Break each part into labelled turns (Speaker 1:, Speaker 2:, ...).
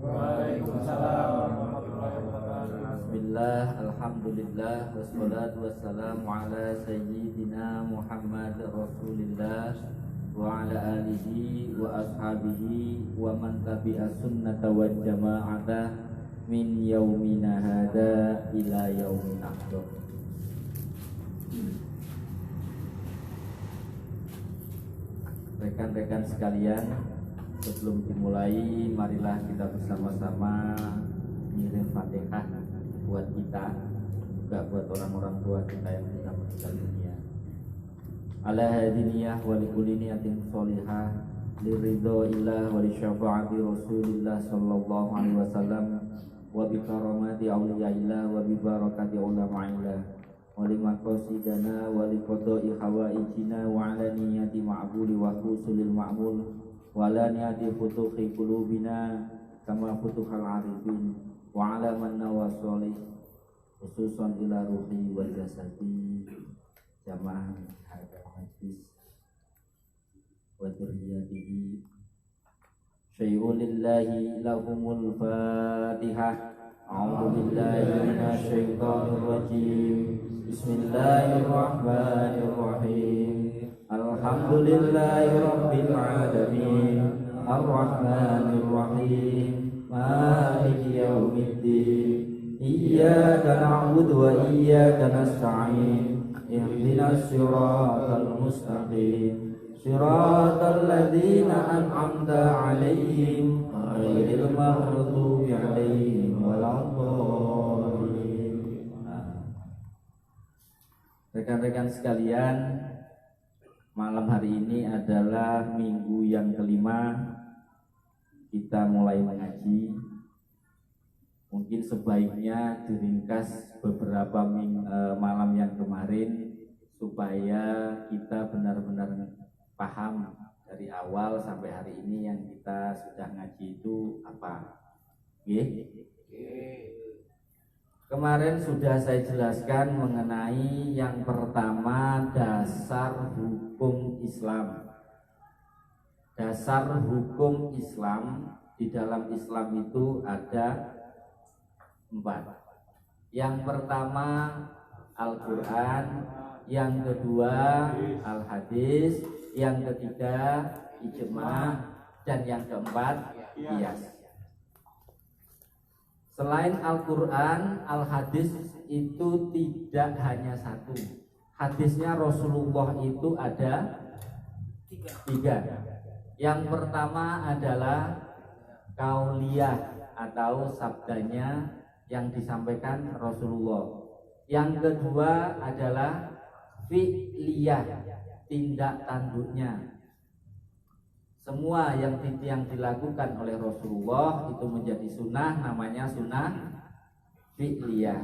Speaker 1: Waalaikumsalam warahmatullahi wabarakatuh.
Speaker 2: Bismillah, alhamdulillah, wassalatu wassalamu ala sayyidina Muhammad Rasulillah wa ala alihi wa ashabihi wa man tabi'a sunnata wa jama'ata min yaumina hada ila yaumin akhir. Rekan-rekan sekalian, sebelum dimulai, marilah kita bersama-sama ngirim Fatihah buat kita, juga buat orang-orang tua kita yang sudah meninggal dunia. Ala hadiniyah wa likulli niyatin sholihah liridho illah wa li syafaati Rasulillah sallallahu alaihi wasallam wa bi karamati auliyaillah wa bi barakati ulama'illah wa li maqasidana wa li qada'i hawaijina wa ala niyati ma'buli wa husulil ma'mul wa ala niyati futuhi qulubina kama futuhal arifin wa ala man nawassolih khususan ila ruhi wal jasadi jamaah hadal majlis wa dzurriyyatihi syai'un lillahi lahumul fatihah. A'udzu billahi minasy syaithanir rajim. Bismillahirrahmanirrahim. Alhamdulillahi rabbil alamin. Arrahmanir rahim. Maliki yaumiddin. Iyyaka na'budu wa iyyaka nasta'in. Ihdinas siratal mustaqim. Siratal ladzina an'amta 'alaihim ghairil maghdubi 'alaihim waladdallin. Rekan-rekan sekalian, malam hari ini adalah minggu yang kelima kita mulai mengaji. Mungkin sebaiknya diringkas beberapa malam yang kemarin supaya kita benar-benar paham dari awal sampai hari ini yang kita sudah ngaji itu apa. Kemarin sudah saya jelaskan mengenai yang pertama, dasar hukum Islam. Dasar hukum Islam, di dalam Islam itu ada 4. Yang pertama Al-Quran, yang kedua Al-Hadis, yang ketiga ijma', dan yang keempat qiyas. Selain Al-Quran, Al-Hadis itu tidak hanya satu. Hadisnya Rasulullah itu ada 3. Yang pertama adalah qauliyah atau sabdanya yang disampaikan Rasulullah. Yang kedua adalah fi'liyah, tindak tanduknya. Semua yang dilakukan oleh Rasulullah itu menjadi sunnah, namanya sunnah fi'liyah.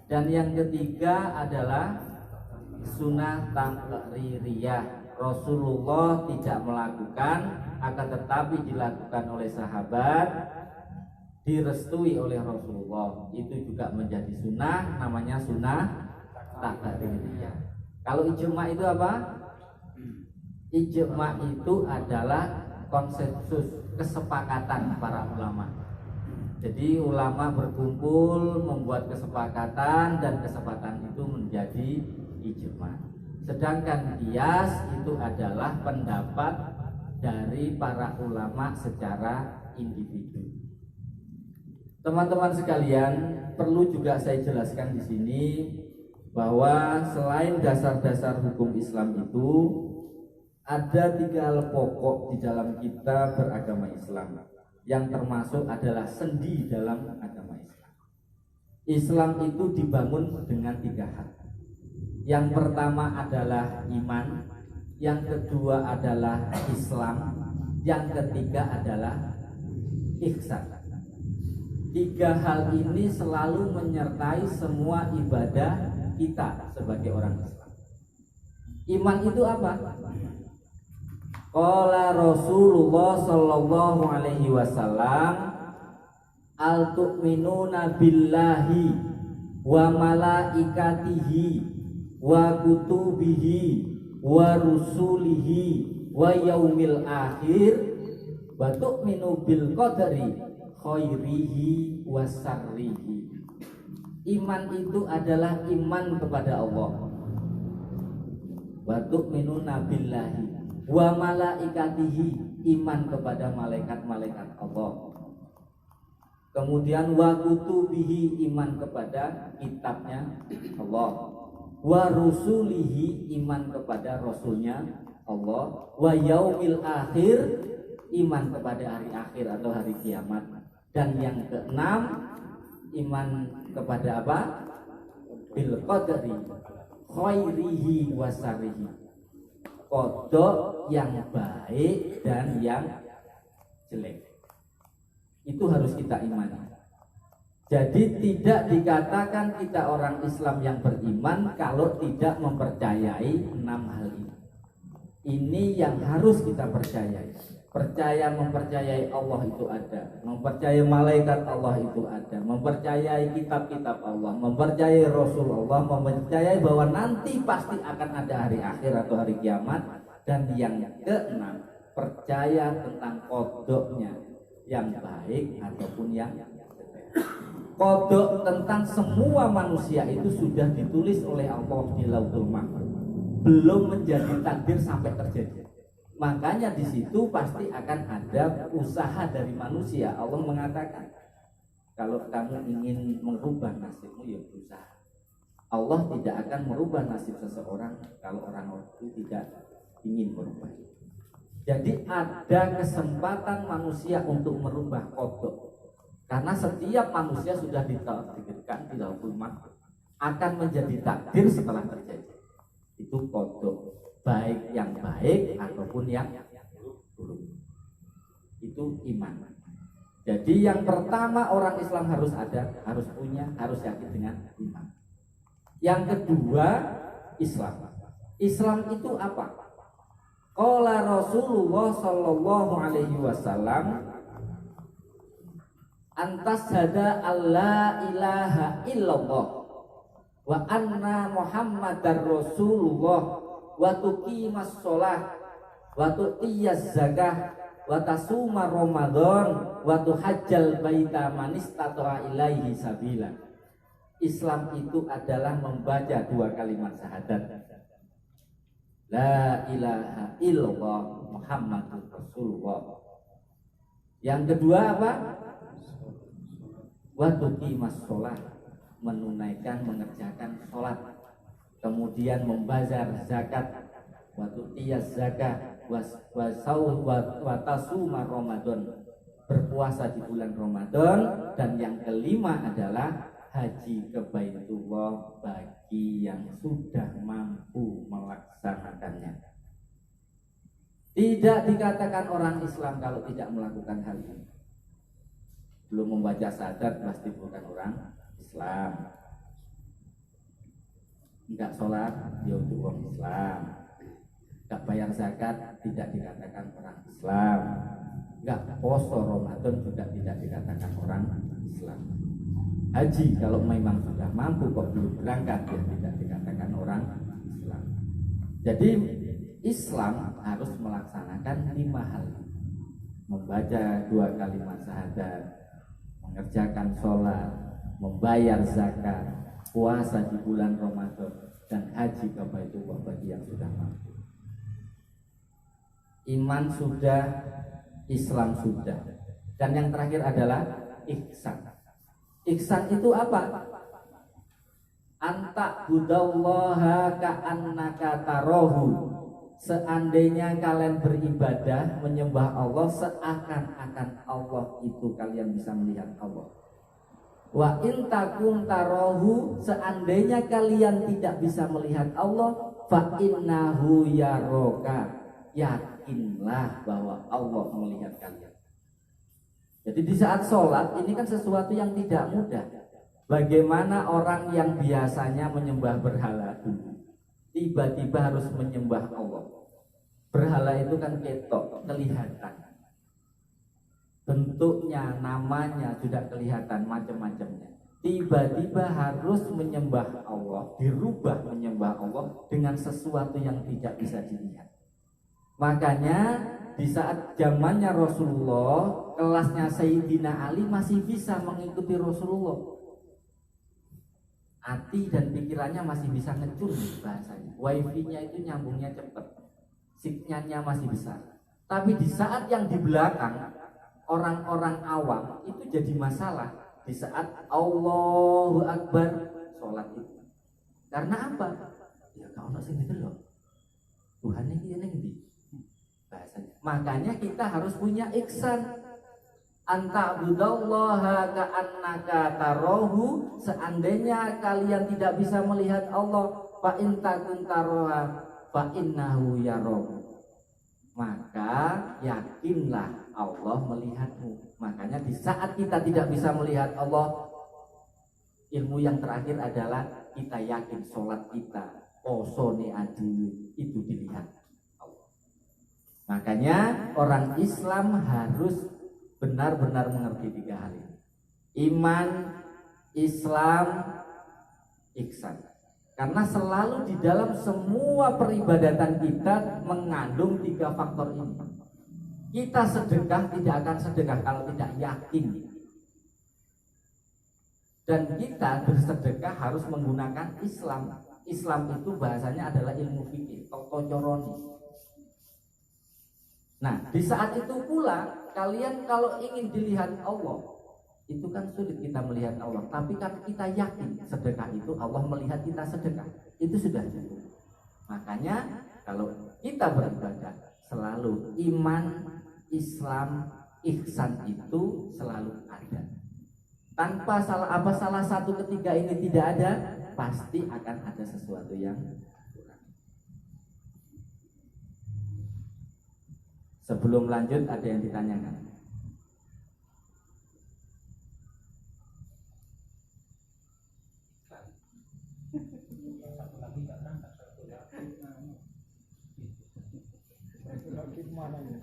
Speaker 2: Dan yang ketiga adalah sunnah taqririyah. Rasulullah tidak melakukan, akan tetapi dilakukan oleh sahabat, direstui oleh Rasulullah. Itu juga menjadi sunnah, namanya sunnah taqririyah. Kalau ijma' itu apa? Ijma' itu adalah konsensus, kesepakatan para ulama. Jadi ulama berkumpul membuat kesepakatan dan kesepakatan itu menjadi ijma'. Sedangkan qiyas itu adalah pendapat dari para ulama secara individu. Teman-teman sekalian, perlu juga saya jelaskan di sini bahwa selain dasar-dasar hukum Islam itu ada 3 hal pokok di dalam kita beragama Islam, yang termasuk adalah sendi dalam agama Islam. Islam itu dibangun dengan 3 hal. Yang pertama adalah iman, yang kedua adalah Islam, yang ketiga adalah ihsan. 3 hal ini selalu menyertai semua ibadah kita sebagai orang Islam. Iman itu apa? Qala Rasulullah sallallahu alaihi wasallam, al tu'minuna billahi wa malaikatihi wa kutubihi wa rusulihi wa yaumil akhir wa tu'minu bil qadari khairihi wa sarrihi. Iman itu adalah iman kepada Allah. Wa tu'minuna billahi wa malaikatihi, iman kepada malaikat-malaikat Allah. Kemudian wa kutubihi, iman kepada kitabnya Allah. Wa rusulihi, iman kepada rasulnya Allah. Wa yaumil akhir, iman kepada hari akhir atau hari kiamat. Dan yang keenam, iman kepada apa? Bil qadri khairihi wa sarrihi, kodok yang baik dan yang jelek. Itu harus kita imani. Jadi tidak dikatakan kita orang Islam yang beriman kalau tidak mempercayai 6 hal ini. Ini yang harus kita percayai. Mempercayai Allah itu ada, mempercayai malaikat Allah itu ada, mempercayai kitab-kitab Allah, mempercayai Rasul Allah, mempercayai bahwa nanti pasti akan ada hari akhir atau hari kiamat. Dan yang keenam, percaya tentang kodoknya, yang baik ataupun yang jelek. Kodok tentang semua manusia itu sudah ditulis oleh Allah di Lauhul Mahfuz, belum menjadi takdir sampai terjadi. Makanya di situ pasti akan ada usaha dari manusia. Allah mengatakan, kalau kamu ingin merubah nasibmu, ya berusaha. Allah tidak akan merubah nasib seseorang kalau orang itu tidak ingin berubah. Jadi ada kesempatan manusia untuk merubah kodok. Karena setiap manusia sudah ditakdirkan di Lauhul Mahfuz akan menjadi takdir setelah terjadi. Itu kodok, baik yang baik ataupun yang buruk. Itu iman. Jadi yang pertama orang Islam harus ada, harus punya, harus yakin dengan iman. Yang kedua, Islam. Islam itu apa? Qala Rasulullah sallallahu alaihi wasallam, antas hada alla ilaha illallah wa anna muhammadar rasulullah wa tuqimas sholah wa tu'tiyaz zakah wa tasuma ramadan wa tuhajjal baita man istata'a ilaihi sabila. Islam itu adalah membaca 2 kalimat syahadat, la ilaha illallah muhammadur rasulullah. Yang kedua apa? Wa tuqimas sholah, menunaikan, mengerjakan sholat. Kemudian membazar zakat, wa tu'tiyaz zakah, wa tasuma ramadan, berpuasa di bulan Ramadan. Dan yang kelima adalah haji ke Baitullah bagi yang sudah mampu melaksanakannya. Tidak dikatakan orang Islam kalau tidak melakukan hal ini. Belum membaca syahadat pasti bukan orang Islam. Enggak sholat, ya untuk orang Islam. Enggak bayar zakat, tidak dikatakan orang Islam. Enggak poso Ramadan juga tidak dikatakan orang Islam. Haji kalau memang sudah mampu kok belum berangkat, ya tidak dikatakan orang Islam. Jadi Islam harus melaksanakan 5 hal: membaca 2 kalimat syahadat, mengerjakan sholat, membayar zakat, puasa di bulan Ramadan, dan haji ke Baitullah bagi yang sudah mampu. Iman sudah, Islam sudah. Dan yang terakhir adalah ihsan. Ihsan itu apa? Anta budallaha ka'annaka tarahu. Seandainya kalian beribadah, menyembah Allah, seakan-akan Allah itu kalian bisa melihat Allah. Wa in takum tarahu, seandainya kalian tidak bisa melihat Allah, fa innahu yaraka, yakinlah bahwa Allah melihat kalian. Jadi di saat sholat ini kan sesuatu yang tidak mudah. Bagaimana orang yang biasanya menyembah berhala dulu tiba-tiba harus menyembah Allah. Berhala itu kan ketok, kelihatan. Bentuknya, namanya sudah kelihatan, macam-macamnya. Tiba-tiba harus menyembah Allah, dirubah menyembah Allah dengan sesuatu yang tidak bisa dilihat. Makanya di saat zamannya Rasulullah, kelasnya Sayyidina Ali masih bisa mengikuti Rasulullah. Hati dan pikirannya masih bisa ngecur bahasanya. Wifi-nya itu nyambungnya cepat, signalnya masih besar. Tapi di saat yang di belakang, orang-orang awam itu jadi masalah di saat Allahu Akbar sholat itu. Karena apa? Ya kau nak sing loh. Tuhan ini ngendi bahasanya. Makanya kita harus punya ihsan. Anta budallaha ka'annaka tarahu, seandainya kalian tidak bisa melihat Allah, fa in takun taraha fa innahu yarahu, maka yakinlah Allah melihatmu. Makanya di saat kita tidak bisa melihat Allah, ilmu yang terakhir adalah kita yakin sholat kita posone adil itu dilihat Allah. Makanya orang Islam harus benar-benar mengerti tiga hal ini: iman, Islam, ihsan. Karena selalu di dalam semua peribadatan kita mengandung tiga faktor ini. Kita sedekah tidak akan sedekah kalau tidak yakin. Dan kita bersedekah harus menggunakan Islam. Islam itu bahasanya adalah ilmu fikih, tata carane. Nah, di saat itu pula kalian kalau ingin dilihat Allah, itu kan sulit kita melihat Allah. Tapi kan kita yakin sedekah itu Allah melihat kita sedekah, itu sudah cukup. Makanya kalau kita beribadah selalu iman, Islam, ihsan itu selalu ada. Tanpa salah satu ketiga ini tidak ada, pasti akan ada sesuatu yang kurang. Sebelum lanjut, ada yang ditanyakan?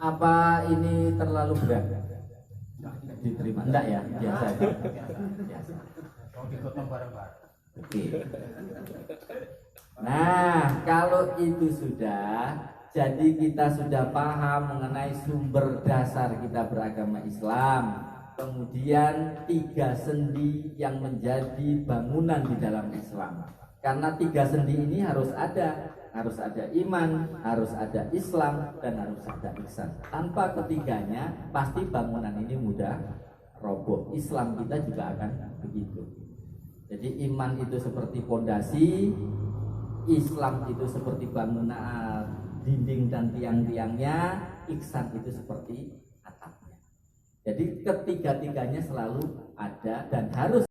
Speaker 2: Apa ini terlalu berat? Diterima? Enggak ya? Biasa. Biasa. Oke. Nah, kalau itu sudah, jadi kita sudah paham mengenai sumber dasar kita beragama Islam. Kemudian tiga sendi yang menjadi bangunan di dalam Islam. Karena tiga sendi ini harus ada iman, harus ada Islam, dan harus ada ihsan. Tanpa ketiganya, pasti bangunan ini mudah roboh. Islam kita juga akan begitu. Jadi iman itu seperti fondasi, Islam itu seperti bangunan dinding dan tiang-tiangnya, ihsan itu seperti atapnya. Jadi ketiga-tiganya selalu ada dan harus